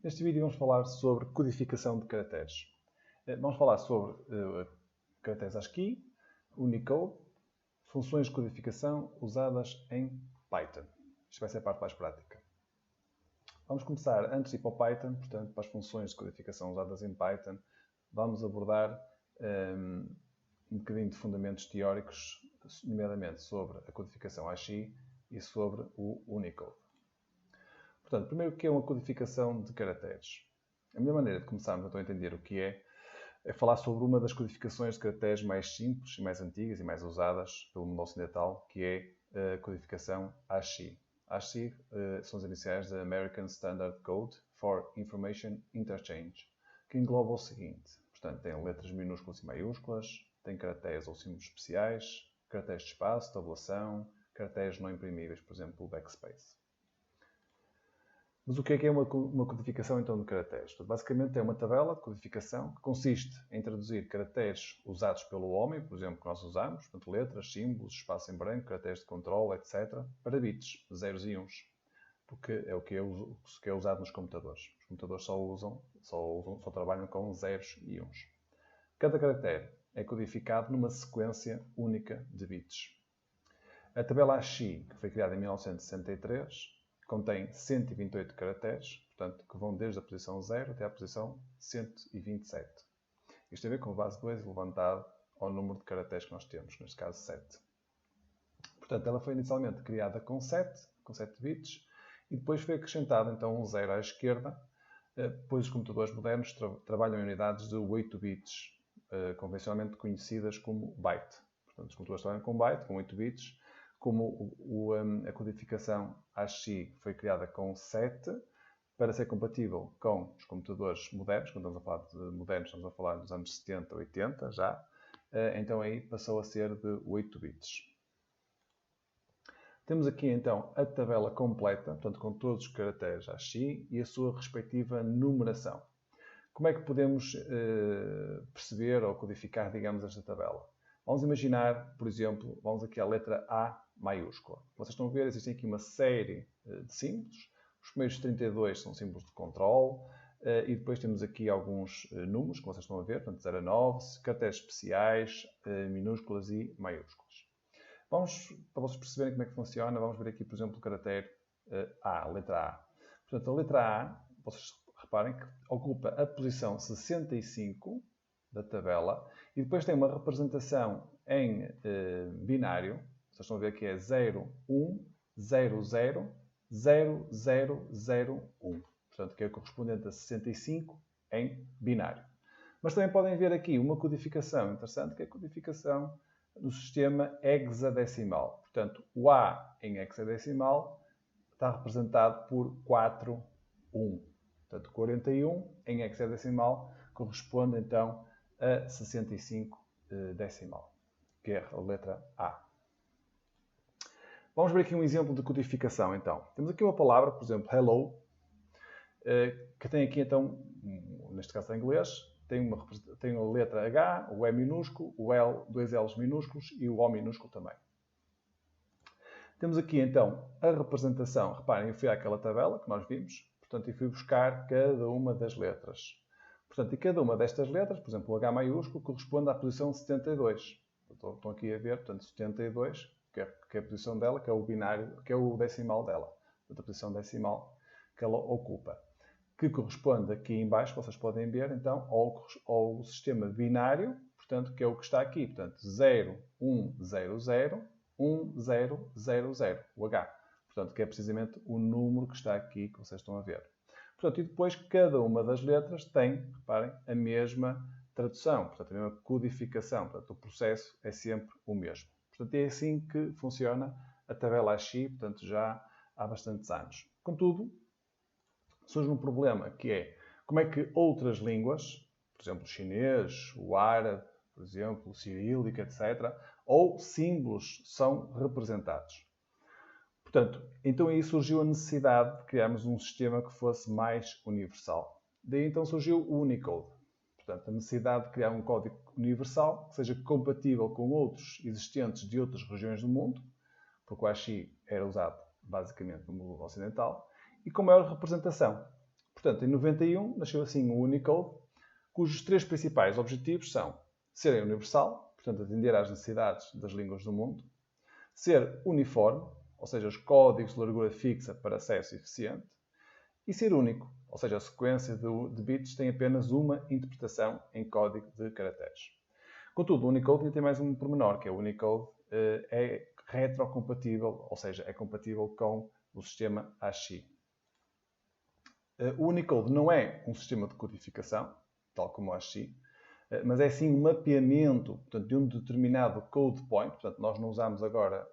Neste vídeo vamos falar sobre codificação de caracteres. Vamos falar sobre caracteres ASCII, Unicode, funções de codificação usadas em Python. Isto vai ser a parte mais prática. Vamos começar, antes de ir para o Python, portanto, para as funções de codificação usadas em Python, vamos abordar um bocadinho de fundamentos teóricos, nomeadamente sobre a codificação ASCII e sobre o Unicode. Portanto, primeiro, o que é uma codificação de caracteres? A melhor maneira de começarmos então, a entender o que é falar sobre uma das codificações de caracteres mais simples e mais antigas e mais usadas pelo mundo ocidental, que é a codificação ASCII. ASCII são as iniciais da American Standard Code for Information Interchange, que engloba o seguinte. Portanto, tem letras minúsculas e maiúsculas, tem caracteres ou símbolos especiais, caracteres de espaço, tabulação, caracteres não imprimíveis, por exemplo, o backspace. Mas o que é uma codificação então de caracteres? Basicamente é uma tabela de codificação que consiste em traduzir caracteres usados pelo homem, por exemplo, que nós usamos, portanto, letras, símbolos, espaço em branco, caracteres de controle, etc., para bits, zeros e uns, porque é o que é usado nos computadores. Os computadores só trabalham com zeros e uns. Cada caractere é codificado numa sequência única de bits. A tabela ASCII, que foi criada em 1963, contém 128 caracteres, portanto, que vão desde a posição 0 até a posição 127. Isto tem a ver com o base 2 elevantado ao número de caracteres que nós temos, neste caso 7. Portanto, ela foi inicialmente criada com 7 bits, e depois foi acrescentado então um 0 à esquerda, pois os computadores modernos trabalham em unidades de 8 bits, convencionalmente conhecidas como byte. Portanto, os computadores trabalham com byte, com 8 bits, como a codificação ASCII foi criada com 7, para ser compatível com os computadores modernos, quando estamos a falar de modernos, estamos a falar dos anos 70, 80 já, então aí passou a ser de 8 bits. Temos aqui então a tabela completa, portanto com todos os caracteres ASCII e a sua respectiva numeração. Como é que podemos perceber ou codificar, digamos, esta tabela? Vamos imaginar, por exemplo, vamos aqui à letra A maiúscula. Vocês estão a ver, existem aqui uma série de símbolos. Os primeiros 32 são símbolos de controle e depois temos aqui alguns números, como vocês estão a ver, portanto 0 a 9, caracteres especiais, minúsculas e maiúsculas. Para vocês perceberem como é que funciona, vamos ver aqui, por exemplo, o caractere A, a letra A. Portanto, a letra A, vocês reparem que ocupa a posição 65 da tabela e depois tem uma representação em binário. Vocês estão a ver que é 0, 1, 0, 0, 0, 0, 0, 1. Portanto, que é o correspondente a 65 em binário. Mas também podem ver aqui uma codificação interessante, que é a codificação do sistema hexadecimal. Portanto, o A em hexadecimal está representado por 4, 1. Portanto, 41 em hexadecimal corresponde então a 65 decimal, que é a letra A. Vamos ver aqui um exemplo de codificação, então. Temos aqui uma palavra, por exemplo, hello, que tem aqui, então, neste caso em inglês, tem a letra H, o E minúsculo, o L, dois L's minúsculos e o O minúsculo também. Temos aqui, então, a representação. Reparem, eu fui àquela tabela que nós vimos, portanto, e fui buscar cada uma das letras. Portanto, e cada uma destas letras, por exemplo, o H maiúsculo, corresponde à posição 72. Estão aqui a ver, portanto, 72, que é a posição dela, que é o binário, que é o decimal dela. Portanto, a posição decimal que ela ocupa. Que corresponde aqui em baixo, vocês podem ver, então, ao sistema binário, portanto, que é o que está aqui. Portanto, 0, 1, 0, 0, 1, 0, 0, 0, o H. Portanto, que é precisamente o número que está aqui, que vocês estão a ver. Portanto, e depois cada uma das letras tem, reparem, a mesma tradução, portanto, a mesma codificação. Portanto, o processo é sempre o mesmo. Portanto, é assim que funciona a tabela ASCII, portanto, já há bastantes anos. Contudo, surge um problema, que é como é que outras línguas, por exemplo, o chinês, o árabe, por exemplo, o cirílico, etc., ou símbolos são representados. Portanto, então aí surgiu a necessidade de criarmos um sistema que fosse mais universal. Daí então surgiu o Unicode. Portanto, a necessidade de criar um código universal que seja compatível com outros existentes de outras regiões do mundo, porque o ASCII era usado basicamente no mundo ocidental, e com maior representação. Portanto, em 91 nasceu assim o Unicode, cujos três principais objetivos são serem universal, portanto, atender às necessidades das línguas do mundo, ser uniforme, ou seja, os códigos de largura fixa para acesso eficiente, e ser único, ou seja, a sequência de bits tem apenas uma interpretação em código de caracteres. Contudo, o Unicode tem mais um pormenor, que é o Unicode é retrocompatível, ou seja, é compatível com o sistema ASCII. O Unicode não é um sistema de codificação, tal como o ASCII, mas é sim um mapeamento, portanto, de um determinado code point. Portanto, nós não usamos agora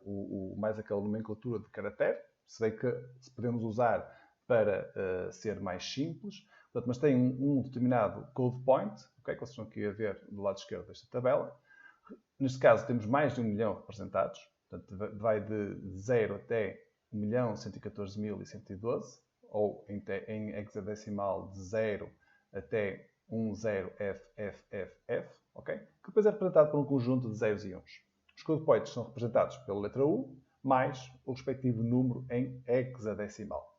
mais aquela nomenclatura de caractere, se bem que se podemos usar para ser mais simples, portanto, mas tem um determinado code point, okay, que vocês estão aqui a ver do lado esquerdo desta tabela. Neste caso, temos mais de 1 milhão representados, portanto, vai de 0 até 1.114.112, ou em hexadecimal de 0 até 10FFFF, ok? Que depois é representado por um conjunto de zeros e uns. Os code points são representados pela letra U, mais o respectivo número em hexadecimal.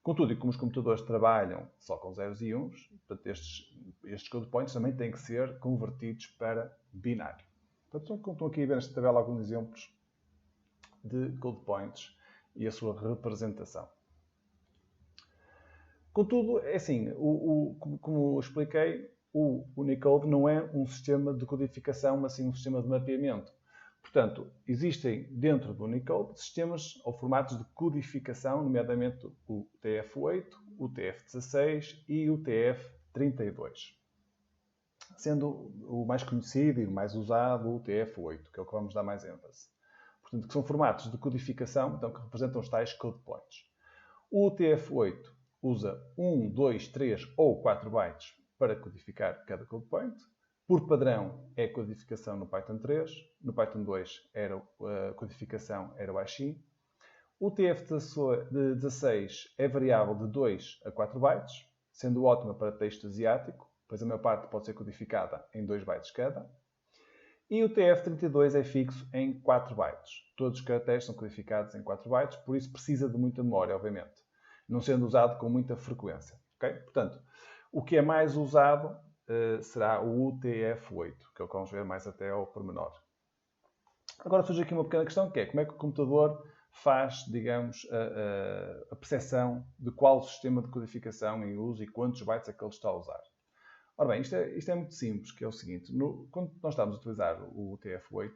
Contudo, e como os computadores trabalham só com zeros e uns, portanto, estes code points também têm que ser convertidos para binário. Portanto, estão aqui a ver nesta tabela alguns exemplos de code points e a sua representação. Contudo, é assim, como expliquei, o Unicode não é um sistema de codificação, mas sim um sistema de mapeamento. Portanto, existem dentro do Unicode sistemas ou formatos de codificação, nomeadamente o TF8, o TF16 e o TF32. Sendo o mais conhecido e o mais usado o TF8, que é o que vamos dar mais ênfase. Portanto, que são formatos de codificação, então, que representam os tais code points. O TF8 usa 1, 2, 3 ou 4 bytes para codificar cada code point. Por padrão, é codificação no Python 3. No Python 2, a codificação era o ASCII. O TF16 é variável de 2 a 4 bytes, sendo ótima para texto asiático, pois a maior parte pode ser codificada em 2 bytes cada. E o TF32 é fixo em 4 bytes. Todos os caracteres são codificados em 4 bytes, por isso precisa de muita memória, obviamente, não sendo usado com muita frequência. Okay? Portanto, o que é mais usado será o UTF-8, que é o que vamos ver mais até ao pormenor. Agora surge aqui uma pequena questão, que é como é que o computador faz, digamos, a percepção de qual sistema de codificação em uso e quantos bytes é que ele está a usar. Ora bem, isto é muito simples, que é o seguinte, quando nós estamos a utilizar o UTF-8,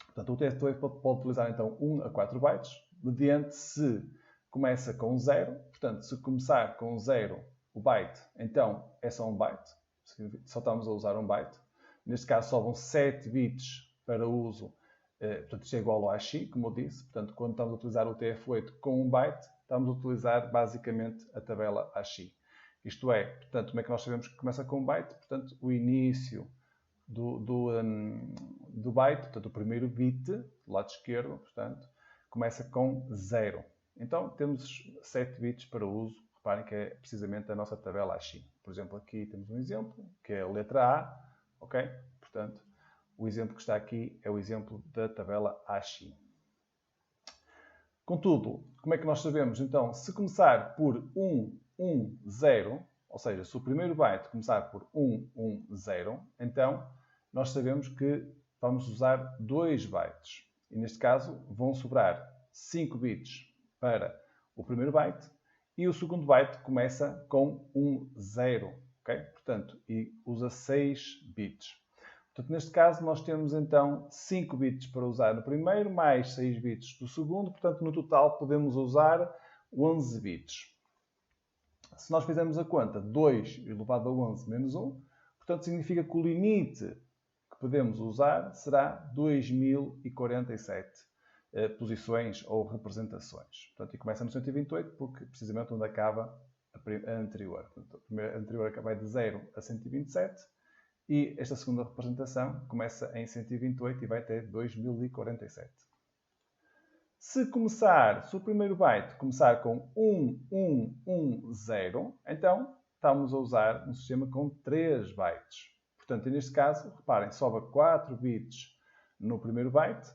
portanto, o UTF-8 pode utilizar então 1 a 4 bytes, mediante se começa com 0, portanto, se começar com 0 o byte, então é só 1 byte, só estamos a usar 1 byte. Neste caso, só vão 7 bits para uso, portanto, isto é igual ao ASCII, como eu disse. Portanto, quando estamos a utilizar o TF8 com 1 byte, estamos a utilizar basicamente a tabela ASCII. Isto é, portanto, como é que nós sabemos que começa com 1 byte? Portanto, o início do byte, portanto, o primeiro bit, do lado esquerdo, portanto, começa com 0. Então, temos 7 bits para uso. Reparem que é precisamente a nossa tabela ASCII. Por exemplo, aqui temos um exemplo, que é a letra A, ok? Portanto, o exemplo que está aqui é o exemplo da tabela ASCII. Contudo, como é que nós sabemos? Então, se começar por 1, 1, 0, ou seja, se o primeiro byte começar por 1, 1, 0, então nós sabemos que vamos usar 2 bytes. E neste caso, vão sobrar 5 bits para o primeiro byte e o segundo byte começa com 1, 0, ok? Portanto, e usa 6 bits. Portanto, neste caso, nós temos então 5 bits para usar no primeiro, mais 6 bits do segundo. Portanto, no total, podemos usar 11 bits. Se nós fizermos a conta, 2 elevado a 11 menos 1, portanto, significa que o limite que podemos usar será 2047 posições ou representações. Portanto, e começa no 128, porque precisamente onde acaba a anterior. Portanto, a anterior vai de 0 a 127. E esta segunda representação começa em 128 e vai até 2047. Se o primeiro byte começar com 1, 1, 1, 0, então estamos a usar um sistema com 3 bytes. Portanto, neste caso, reparem, sobra 4 bits no primeiro byte,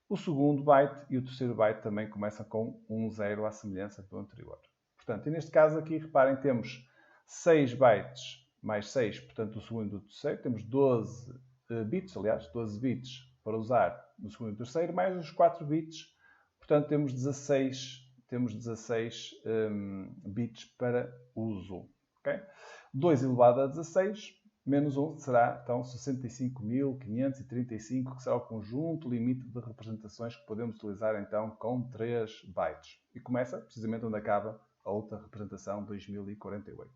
o segundo byte e o terceiro byte também começam com 1, 0 à semelhança do anterior. Portanto, e neste caso aqui, reparem, temos 6 bytes mais 6, portanto, o segundo e o terceiro. Temos 12 bits, aliás, 12 bits para usar no segundo e no terceiro, mais os 4 bits. Portanto, temos 16 bits para uso. Okay? 2 elevado a 16 menos 1 será, então, 65.535, que será o conjunto limite de representações que podemos utilizar, então, com 3 bytes. E começa precisamente onde acaba a outra representação, 2048.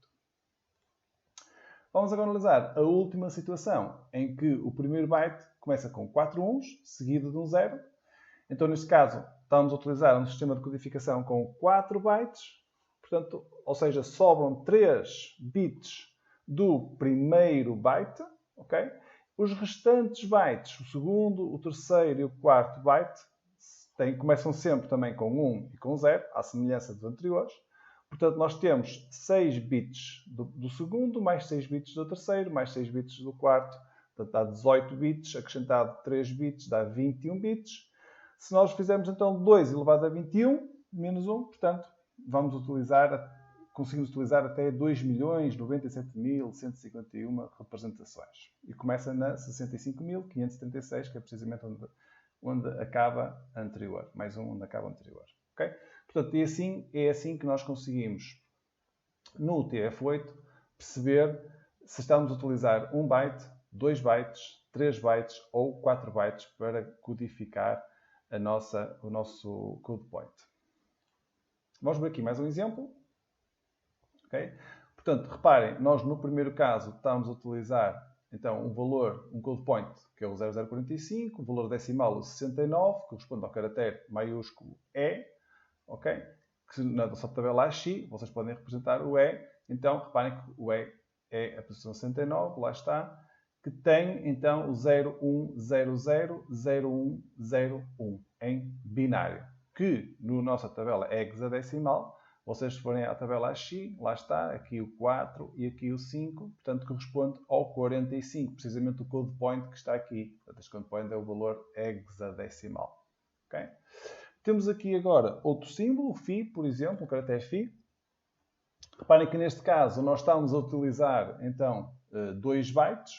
Vamos agora analisar a última situação, em que o primeiro byte começa com 4 uns, seguido de um 0. Então, neste caso, estamos a utilizar um sistema de codificação com 4 bytes, portanto, ou seja, sobram 3 bits do primeiro byte, ok? Os restantes bytes, o segundo, o terceiro e o quarto byte, começam sempre também com 1 e com 0, à semelhança dos anteriores. Portanto, nós temos 6 bits do segundo, mais 6 bits do terceiro, mais 6 bits do quarto. Portanto, dá 18 bits, acrescentado 3 bits, dá 21 bits. Se nós fizermos, então, 2 elevado a 21, menos 1, portanto, conseguimos utilizar até 2.097.151 representações. E começa na 65.536, que é precisamente onde acaba a anterior. Mais um onde acaba a anterior. Okay? Portanto, é assim que nós conseguimos, no UTF-8, perceber se estamos a utilizar 1 byte, 2 bytes, 3 bytes ou 4 bytes para codificar o nosso code point. Vamos ver aqui mais um exemplo. Okay? Portanto, reparem, nós no primeiro caso estamos a utilizar então um code point, que é o 0045, o valor decimal o 69, que corresponde ao caractere maiúsculo E, ok? Que na nossa tabela AXI, vocês podem representar o E. Então, reparem que o E é a posição 69, lá está, que tem então o 01000101 em binário, que na nossa tabela é hexadecimal. Vocês se forem à tabela AXI, lá está, aqui o 4 e aqui o 5, portanto corresponde ao 45, precisamente o code point que está aqui. Portanto, este code point é o valor hexadecimal. Okay? Temos aqui agora outro símbolo, φ, por exemplo, o caractere φ. Reparem que neste caso nós estamos a utilizar então 2 bytes.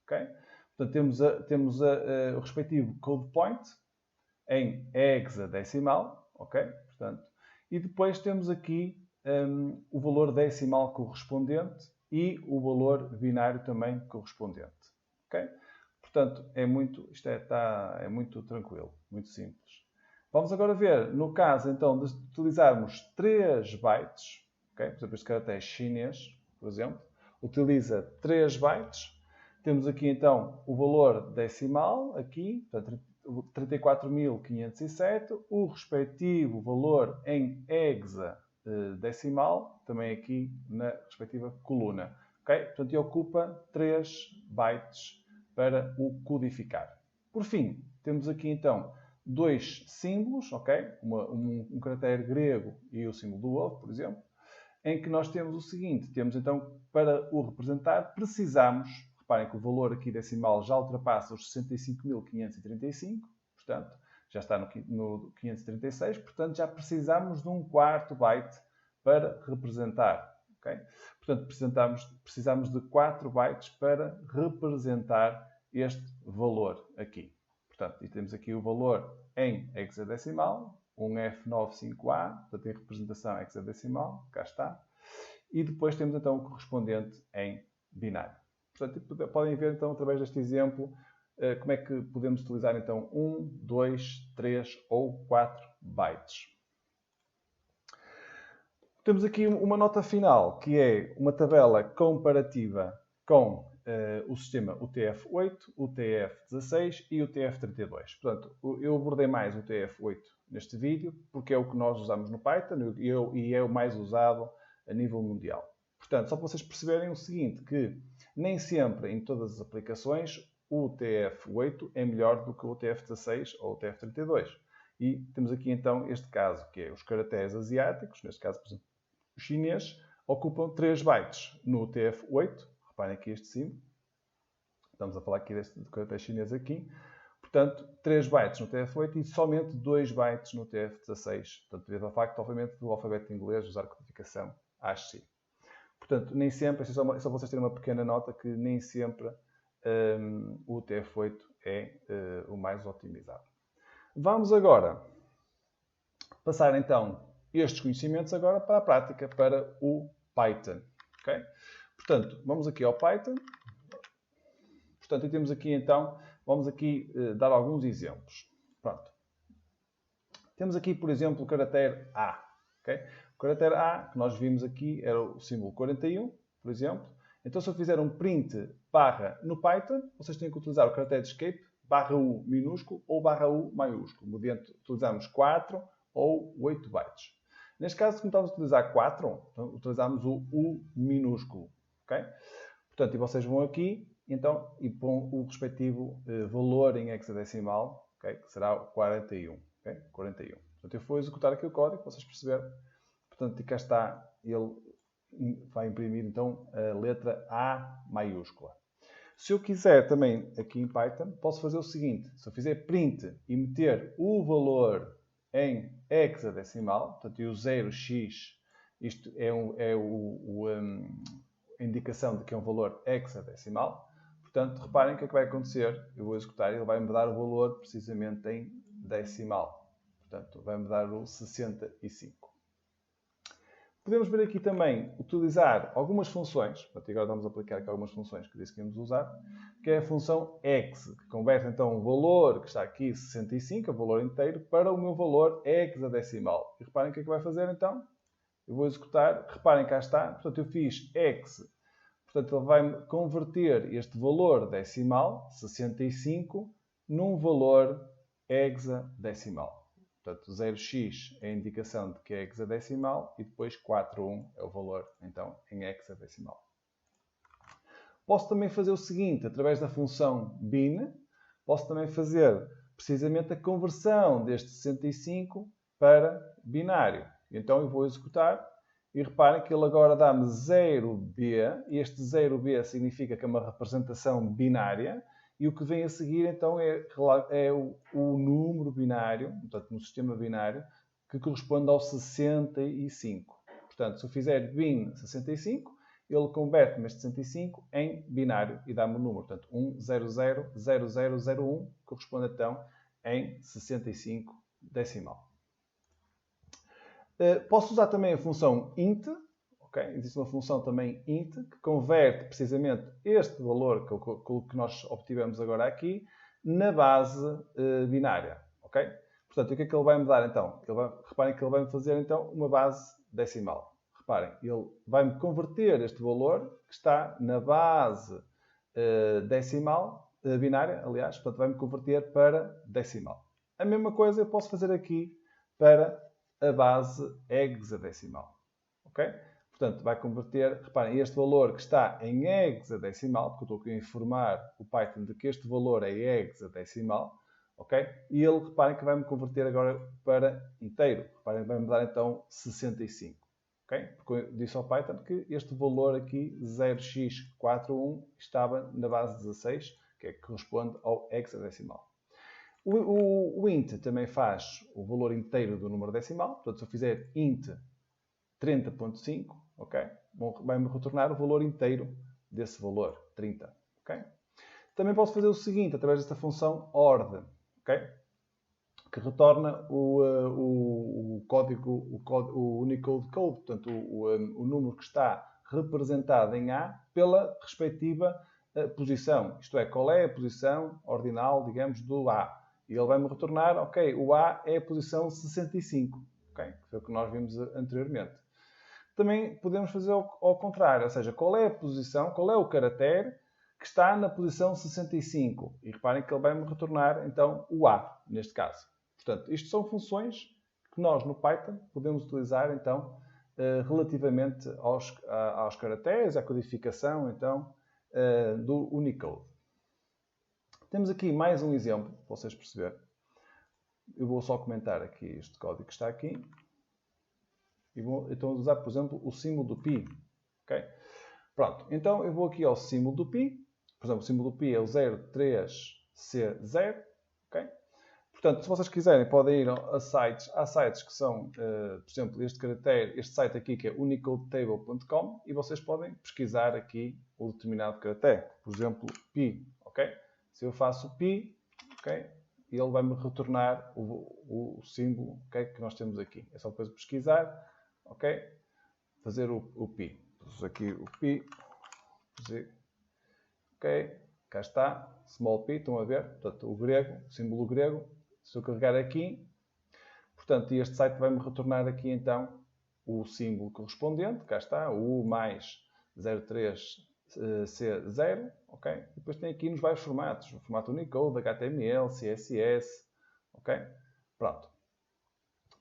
Okay? Portanto, temos o respectivo code point em hexadecimal. Okay? Portanto, e depois temos aqui o valor decimal correspondente e o valor binário também correspondente. Okay? Portanto, isto é muito tranquilo, muito simples. Vamos agora ver, no caso então de utilizarmos 3 bytes, okay? Por exemplo, este caractere chinês, por exemplo, utiliza 3 bytes. Temos aqui então o valor decimal, aqui, portanto, 34.507, o respectivo valor em hexadecimal, também aqui na respectiva coluna. Okay? Portanto, ele ocupa 3 bytes para o codificar. Por fim, temos aqui então 2 símbolos, okay? um caractere grego e o símbolo do ovo, por exemplo, em que nós temos o seguinte, temos então, para o representar, precisamos, reparem que o valor aqui decimal já ultrapassa os 65.535, portanto, já está no 536, portanto, já precisamos de um quarto byte para representar. Okay? Portanto, precisamos de 4 bytes para representar este valor aqui. Portanto, e temos aqui o valor em hexadecimal, um F95A, portanto, em representação hexadecimal, cá está. E depois temos então o correspondente em binário. Portanto, podem ver então através deste exemplo como é que podemos utilizar então 1, 2, 3 ou 4 bytes. Temos aqui uma nota final, que é uma tabela comparativa com o sistema UTF-8, UTF-16 e UTF-32. Portanto, eu abordei mais o UTF-8 neste vídeo, porque é o que nós usamos no Python e é o mais usado a nível mundial. Portanto, só para vocês perceberem o seguinte, que nem sempre em todas as aplicações o UTF-8 é melhor do que o UTF-16 ou o UTF-32. E temos aqui então este caso, que é os caracteres asiáticos, neste caso, por exemplo, o chinês, ocupam 3 bytes no UTF-8. Reparem aqui este símbolo. Estamos a falar aqui do caractere chinês aqui. portanto, 3 bytes no TF8 e somente 2 bytes no TF16. Portanto, devido ao facto, obviamente, do alfabeto inglês usar codificação ASCII. Portanto, nem sempre, só vocês terem uma pequena nota, que nem sempre o TF8 é o mais otimizado. Vamos agora passar, então, estes conhecimentos agora para a prática, para o Python. Okay? Portanto, vamos aqui ao Python. Portanto, temos aqui, então, vamos aqui dar alguns exemplos. Pronto. Temos aqui, por exemplo, o caractere A. Okay? O caractere A, que nós vimos aqui, era o símbolo 41, por exemplo. Então, se eu fizer um print barra no Python, vocês têm que utilizar o caractere de escape barra U minúsculo ou barra U maiúsculo. Mediante utilizamos 4 ou 8 bytes. Neste caso, como estamos a utilizar 4, então, utilizamos o U minúsculo. Okay? Portanto, e vocês vão aqui, então, e põem o respectivo valor em hexadecimal, okay? Que será o 41. Okay? 41. Portanto, eu vou executar aqui o código, vocês perceberam. Portanto, e cá está, ele vai imprimir, então, a letra A maiúscula. Se eu quiser também, aqui em Python, posso fazer o seguinte. Se eu fizer print e meter o valor em hexadecimal, portanto, e o 0x, isto é a indicação de que é um valor hexadecimal. Portanto, reparem o que é que vai acontecer. Eu vou executar e ele vai me dar o valor precisamente em decimal. Portanto, vai me dar o 65. Podemos ver aqui também utilizar algumas funções. Portanto, agora vamos aplicar aqui algumas funções que disse que íamos usar. Que é a função hex, que converte então o valor que está aqui, 65, o valor inteiro, para o meu valor hexadecimal. E reparem o que é que vai fazer então. Eu vou executar. Reparem, cá está. Portanto, eu fiz hex. Portanto, ele vai converter este valor decimal, 65, num valor hexadecimal. Portanto, 0x é a indicação de que é hexadecimal e depois 41 é o valor, então, em hexadecimal. Posso também fazer o seguinte, através da função bin, posso também fazer precisamente a conversão deste 65 para binário. Então, eu vou executar. E reparem que ele agora dá-me 0b, e este 0b significa que é uma representação binária, e o que vem a seguir então é o número binário, portanto no sistema binário, que corresponde ao 65. Portanto, se eu fizer bin 65, ele converte-me este 65 em binário e dá-me o número. Portanto, 1000001 corresponde então em 65 decimal. Posso usar também a função int. Okay? Existe uma função também int que converte precisamente este valor que nós obtivemos agora aqui na base binária. Okay? Portanto, o que é que ele vai me dar então? Reparem que ele vai me fazer então uma base decimal. Reparem, ele vai-me converter este valor que está na base decimal, binária, aliás, portanto vai-me converter para decimal. A mesma coisa eu posso fazer aqui para a base hexadecimal. Ok? Portanto, vai converter, reparem, este valor que está em hexadecimal, porque eu estou aqui a informar o Python de que este valor é hexadecimal, ok? E ele, reparem que vai-me converter agora para inteiro. Reparem, vai-me dar então 65. Ok? Porque eu disse ao Python que este valor aqui, 0x41, estava na base 16, que corresponde ao hexadecimal. O int também faz o valor inteiro do número decimal. Portanto, se eu fizer int 30.5, ok? Vai-me retornar o valor inteiro desse valor, 30. Okay? Também posso fazer o seguinte, através desta função ord, okay? Que retorna o código, o Unicode code, portanto, o número que está representado em A pela respectiva posição. Isto é, qual é a posição ordinal, digamos, do A. E ele vai-me retornar, ok, o A é a posição 65, ok? Que foi o que nós vimos anteriormente. Também podemos fazer ao contrário, ou seja, qual é a posição, qual é o caractere que está na posição 65. E reparem que ele vai-me retornar, então, o A, neste caso. Portanto, isto são funções que nós, no Python, podemos utilizar, então, relativamente aos caracteres, à codificação, então, do Unicode. Temos aqui mais um exemplo, para vocês perceberem. Eu vou só comentar aqui este código que está aqui. E vou então usar, por exemplo, o símbolo do pi. Okay? Pronto, então eu vou aqui ao símbolo do pi. Por exemplo, o símbolo do pi é o 03C0. ok? Portanto, se vocês quiserem, podem ir a sites. Há sites que são, por exemplo, este site aqui que é unicodetable.com e vocês podem pesquisar aqui o determinado caractere. Por exemplo, pi, ok? Se eu faço pi, ok? Ele vai-me retornar o símbolo, okay, que nós temos aqui. É só depois pesquisar, ok? Fazer o pi. Pus aqui o pi, ok? Cá está, small p, estão a ver? Portanto, o grego, o símbolo grego. Se eu carregar aqui, portanto, este site vai-me retornar aqui então o símbolo correspondente, cá está, o U mais 03C0, ok? E depois tem aqui nos vários formatos, o formato Unicode, HTML, CSS, ok? Pronto.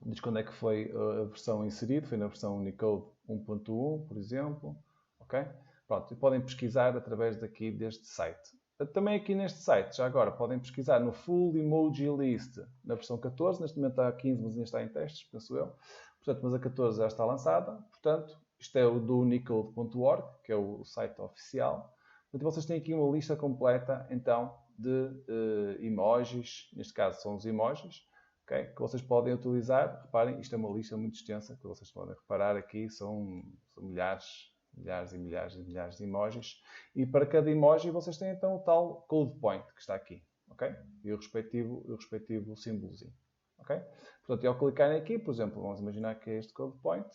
Diz quando é que foi a versão inserida, foi na versão Unicode 1.1, por exemplo, ok? Pronto, e podem pesquisar através daqui deste site. Também aqui neste site, já agora, podem pesquisar no Full Emoji List, na versão 14, neste momento está a 15, mas ainda está em testes, penso eu. Portanto, mas a 14 já está lançada. Portanto, isto é o do unicode.org, que é o site oficial. Portanto, vocês têm aqui uma lista completa, então, de emojis, neste caso são os emojis, okay, que vocês podem utilizar. Reparem, isto é uma lista muito extensa, que vocês podem reparar aqui, são milhares e milhares de emojis. E para cada emoji vocês têm então o tal code point que está aqui, ok? E o respectivo símbolozinho, ok? Portanto, ao clicarem aqui, por exemplo, vamos imaginar que é este code point,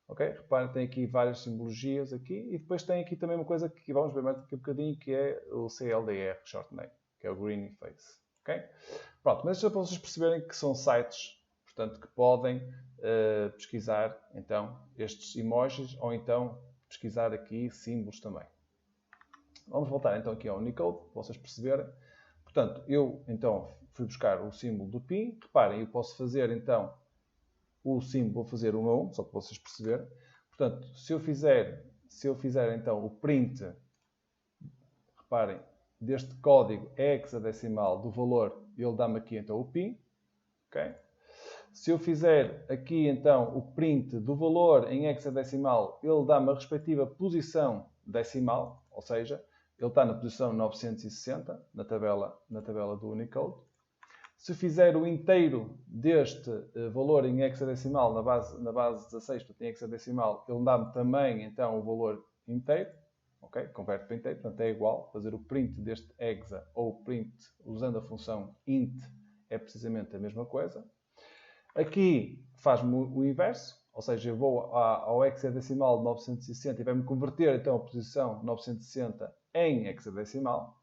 ok? Reparem, tem aqui várias simbologias aqui e depois tem aqui também uma coisa que vamos ver mais daqui a bocadinho, que é o CLDR, short name, que é o Green Face, ok? Pronto, mas isto é para vocês perceberem que são sites, portanto, que podem pesquisar então estes emojis ou então pesquisar aqui símbolos também. Vamos voltar então aqui ao Unicode, para vocês perceberem. Portanto, eu então fui buscar o símbolo do pi. Reparem, eu posso fazer então o símbolo, vou fazer 1 a 1, só para vocês perceberem. Portanto, se eu fizer então o print, reparem, deste código hexadecimal do valor, ele dá-me aqui então o pi. Okay? Se eu fizer aqui então o print do valor em hexadecimal, ele dá-me a respectiva posição decimal, ou seja, ele está na posição 960 na tabela do Unicode. Se fizer o inteiro deste valor em hexadecimal na base 16, portanto em hexadecimal, ele dá-me também então o valor inteiro, ok? Converte para inteiro, portanto é igual. Fazer o print deste hexa ou o print usando a função int é precisamente a mesma coisa. Aqui faz-me o inverso, ou seja, eu vou ao hexadecimal de 960 e vai-me converter então a posição 960 em hexadecimal.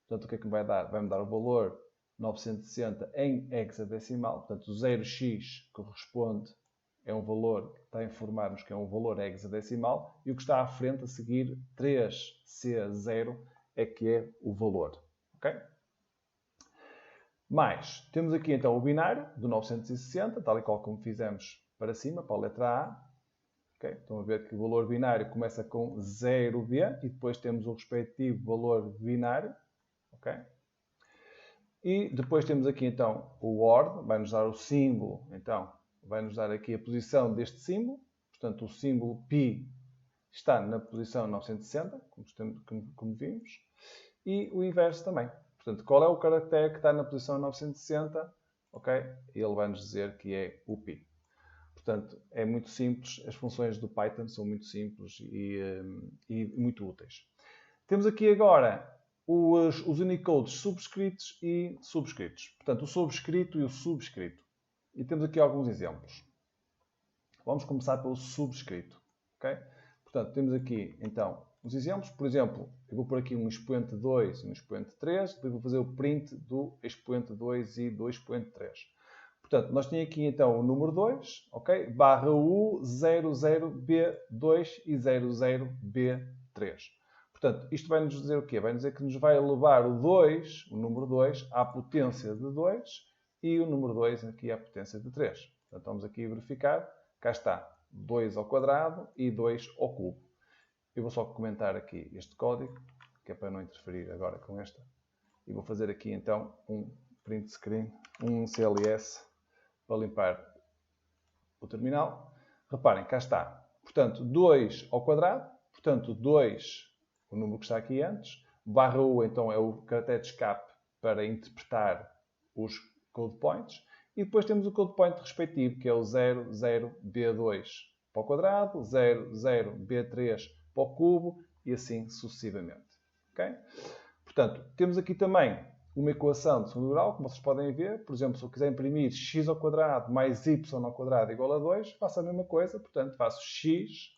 Portanto, o que é que me vai dar? Vai-me dar o valor 960 em hexadecimal. Portanto, o 0x corresponde, é um valor que está a informar-nos que é um valor hexadecimal, e o que está à frente a seguir, 3C0, é que é o valor. Ok? Mais, temos aqui então o binário do 960, tal e qual como fizemos para cima, para a letra A. Okay? Estão a ver que o valor binário começa com 0B e depois temos o respectivo valor binário. Okay? E depois temos aqui então o OR, vai-nos dar o símbolo, então vai-nos dar aqui a posição deste símbolo. Portanto, o símbolo π está na posição 960, como vimos, e o inverso também. Portanto, qual é o caractere que está na posição 960? Ok? Ele vai nos dizer que é o π. Portanto, é muito simples. As funções do Python são muito simples e muito úteis. Temos aqui agora os Unicodes subscritos e subscritos. Portanto, o sobrescrito e o subscrito. E temos aqui alguns exemplos. Vamos começar pelo subscrito. Ok? Portanto, temos aqui, então, os exemplos. Por exemplo, eu vou pôr aqui um expoente 2 e um expoente 3. Depois vou fazer o print do expoente 2 e do expoente 3. Portanto, nós temos aqui, então, o número 2, ok? Barra U, 00B2 e 00B3. Portanto, isto vai nos dizer o quê? Vai nos dizer que nos vai elevar o 2, o número 2, à potência de 2 e o número 2 aqui à potência de 3. Portanto, vamos aqui verificar. Cá está, 2 ao quadrado e 2 ao cubo. Eu vou só comentar aqui este código, que é para não interferir agora com esta. E vou fazer aqui, então, um print screen, um CLS, para limpar o terminal. Reparem, cá está. Portanto, 2 ao quadrado. Portanto, 2, o número que está aqui antes. Barra U, então, é o caractere de escape para interpretar os code points. E depois temos o code point respectivo, que é o 00B2 para o quadrado, 00B3 para o cubo e assim sucessivamente. Okay? Portanto, temos aqui também uma equação de segundo grau, como vocês podem ver. Por exemplo, se eu quiser imprimir x ao quadrado mais y ao quadrado igual a 2, faço a mesma coisa. Portanto, faço x,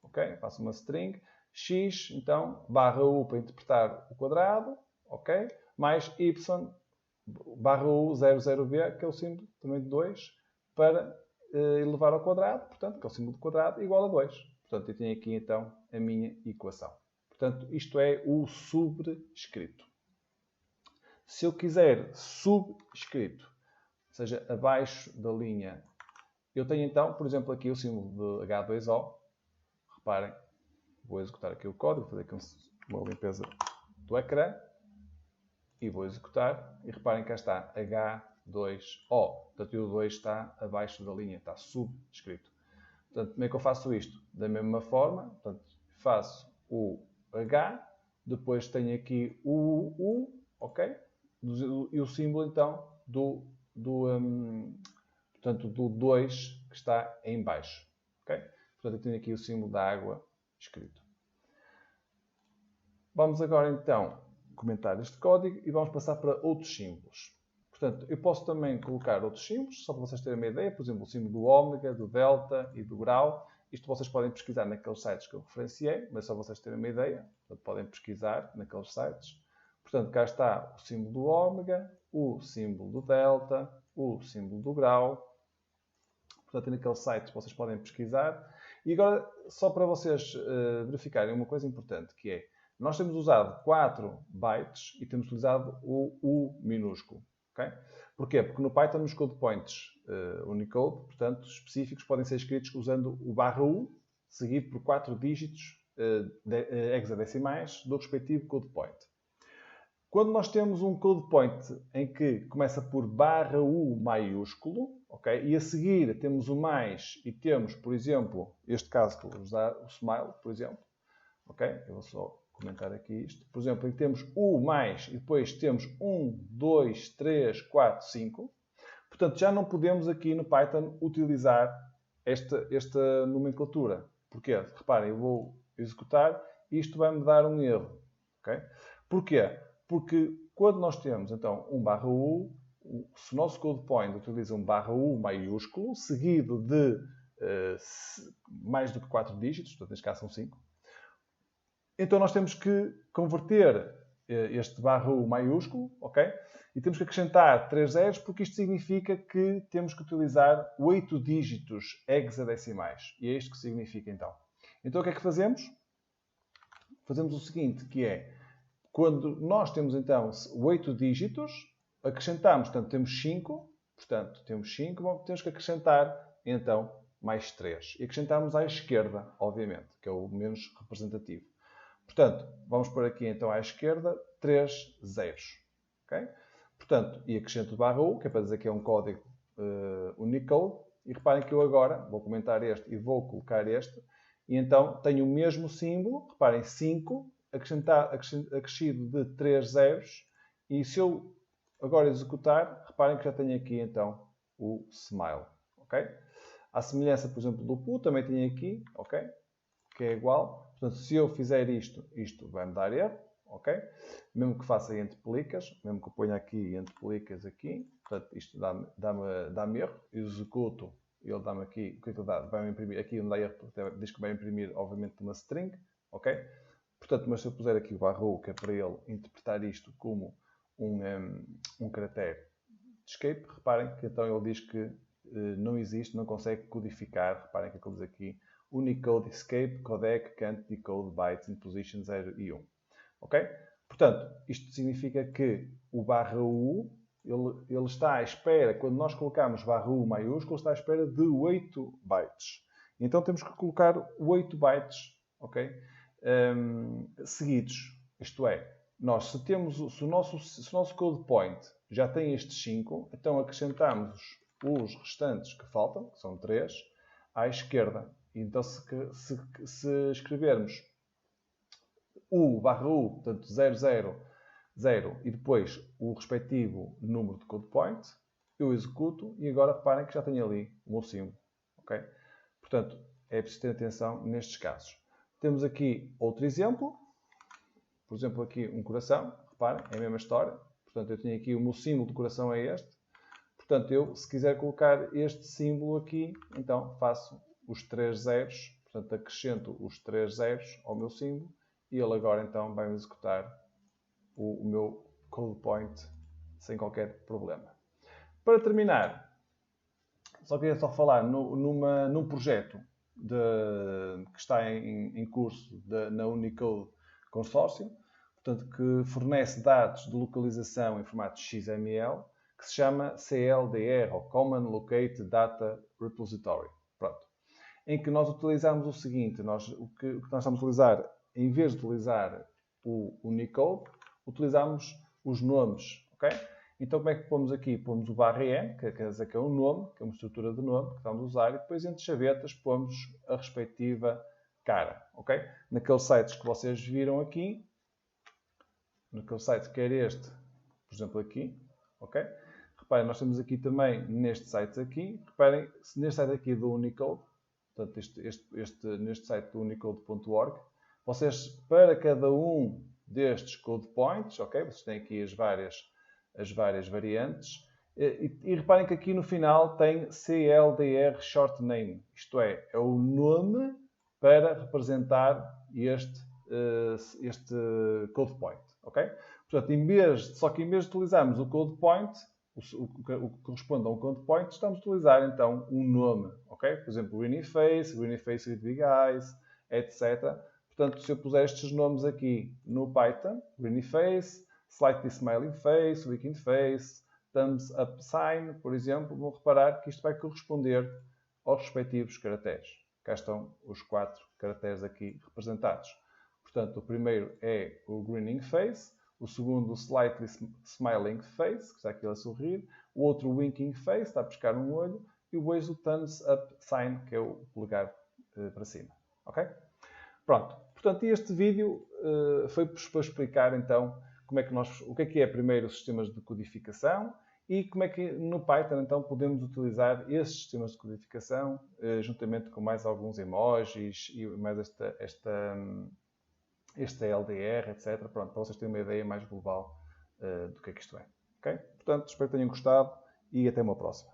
okay? Faço uma string, x, então, barra u para interpretar o quadrado, okay? Mais y barra u 00b, que é o símbolo também de 2, para elevar ao quadrado, portanto, que é o símbolo de quadrado, igual a 2. Portanto, eu tenho aqui, então, a minha equação. Portanto, isto é o subscrito. Se eu quiser subscrito, ou seja, abaixo da linha, eu tenho então, por exemplo, aqui o símbolo de H2O. Reparem, vou executar aqui o código, vou fazer aqui uma limpeza do ecrã e vou executar. E reparem que cá está H2O. Portanto, o 2 está abaixo da linha, está subscrito. Portanto, como é que eu faço isto? Da mesma forma, portanto, faço o H, depois tenho aqui o U, ok? E o símbolo, então, portanto, do 2 que está em baixo. Okay? Portanto, eu tenho aqui o símbolo da água escrito. Vamos agora, então, comentar este código e vamos passar para outros símbolos. Portanto, eu posso também colocar outros símbolos, só para vocês terem uma ideia. Por exemplo, o símbolo do ômega, do delta e do grau. Isto vocês podem pesquisar naqueles sites que eu referenciei, mas só vocês terem uma ideia. Portanto, podem pesquisar naqueles sites. Portanto, cá está o símbolo do ômega, o símbolo do delta, o símbolo do grau. Portanto, naqueles sites vocês podem pesquisar. E agora, só para vocês verificarem uma coisa importante, que é, nós temos usado 4 bytes e temos utilizado o U minúsculo. Okay? Porquê? Porque no Python os code points Unicode, portanto, específicos, podem ser escritos usando o barra U, seguido por 4 dígitos hexadecimais do respectivo code point. Quando nós temos um code point em que começa por barra U maiúsculo, okay, e a seguir temos o mais e temos, por exemplo, este caso que eu vou usar, o smile, por exemplo, okay? Eu vou só comentar aqui isto. Por exemplo, em que temos U mais e depois temos 1, 2, 3, 4, 5. Portanto, já não podemos aqui no Python utilizar esta nomenclatura. Porquê? Reparem, eu vou executar e isto vai-me dar um erro. Okay? Porquê? Porque quando nós temos, então, um barra U, se o nosso code point utiliza um barra U maiúsculo, seguido de mais do que 4 dígitos, portanto, neste caso são 5, então nós temos que converter este barra U maiúsculo, ok? E temos que acrescentar 3 zeros, porque isto significa que temos que utilizar 8 dígitos hexadecimais. E é isto que significa, então. Então, o que é que fazemos? Fazemos o seguinte, que é, quando nós temos, então, 8 dígitos, acrescentamos, portanto, temos 5, portanto, temos 5, temos que acrescentar, então, mais 3. E acrescentamos à esquerda, obviamente, que é o menos representativo. Portanto, vamos pôr aqui, então, à esquerda, 3 zeros. Okay? Portanto, e acrescento barra U, que é para dizer que é um código Unicode. E reparem que eu agora vou comentar este e vou colocar este. E então, tenho o mesmo símbolo, reparem, 5, acrescido de 3 zeros, e se eu agora executar, reparem que já tenho aqui então o smile, ok? À semelhança, por exemplo, do pu, também tenho aqui, ok? Que é igual. Portanto, se eu fizer isto, isto vai-me dar erro, ok? Mesmo que faça entre pelicas, mesmo que eu ponha aqui entre pelicas aqui, portanto, isto dá-me erro, executo, ele dá-me aqui, o que é que ele dá? Vai-me imprimir, aqui onde dá erro, diz que vai imprimir, obviamente, uma string, ok? Portanto, mas se eu puser aqui o barra U, que é para ele interpretar isto como um caractere de escape, reparem que então ele diz que não existe, não consegue codificar, reparem que ele diz aqui, Unicode escape codec can't decode bytes in position 0 e 1. Ok? Portanto, isto significa que o barra U, ele está à espera, quando nós colocamos barra U maiúsculo, está à espera de 8 bytes. Então temos que colocar 8 bytes, ok? Seguidos. Isto é, se o nosso code point já tem estes 5, então acrescentamos os restantes que faltam, que são 3, à esquerda. Então, se escrevermos U barra U, portanto 00, 0 e depois o respectivo número de code point, eu executo e agora reparem que já tenho ali o meu símbolo. Okay? Portanto, é preciso ter atenção nestes casos. Temos aqui outro exemplo. Por exemplo, aqui um coração. Reparem, é a mesma história. Portanto, eu tenho aqui o meu símbolo de coração é este. Portanto, eu, se quiser colocar este símbolo aqui, então faço os 3 zeros. Portanto, acrescento os 3 zeros ao meu símbolo e ele agora então vai executar o meu code point sem qualquer problema. Para terminar, só queria falar num projeto que está em curso na Unicode Consórcio, portanto, que fornece dados de localização em formato XML, que se chama CLDR, ou Common Located Data Repository. Pronto. Em que nós utilizamos o seguinte, o que nós estamos a utilizar, em vez de utilizar o Unicode, utilizamos os nomes, ok? Então, como é que pomos aqui? Pomos o /n, que quer dizer que é um nome, que é uma estrutura de nome que estamos a usar, e depois entre chavetas pomos a respectiva cara, ok? Naqueles sites que vocês viram aqui, naquele site que era este, por exemplo aqui, ok? Reparem, nós temos aqui também neste site aqui, reparem, neste site aqui do Unicode, portanto neste site do unicode.org, vocês, para cada um destes code points, ok? Vocês têm aqui as várias variantes. E reparem que aqui no final tem CLDR Short Name. Isto é o nome para representar este code point. Ok? Portanto, só que em vez de utilizarmos o code point, o que corresponde a um code point, estamos a utilizar então um nome. Ok? Por exemplo, Greeny Face with Big Eyes, etc. Portanto, se eu puser estes nomes aqui no Python, Greeny Face, Slightly Smiling Face, Weakened Face, Thumbs Up Sign, por exemplo, vão reparar que isto vai corresponder aos respectivos caracteres. Cá estão os 4 caracteres aqui representados. Portanto, o primeiro é o Grinning Face, o segundo o Slightly Smiling Face, que está aqui a sorrir, o outro o Winking Face, está a pescar um olho, e depois o Thumbs Up Sign, que é o polegar para cima. Ok? Pronto. Portanto, este vídeo foi para explicar então o que é primeiro os sistemas de codificação e como é que no Python então podemos utilizar esses sistemas de codificação juntamente com mais alguns emojis e mais este LDR, etc. Pronto, para vocês terem uma ideia mais global do que é que isto é. Okay? Portanto, espero que tenham gostado e até uma próxima.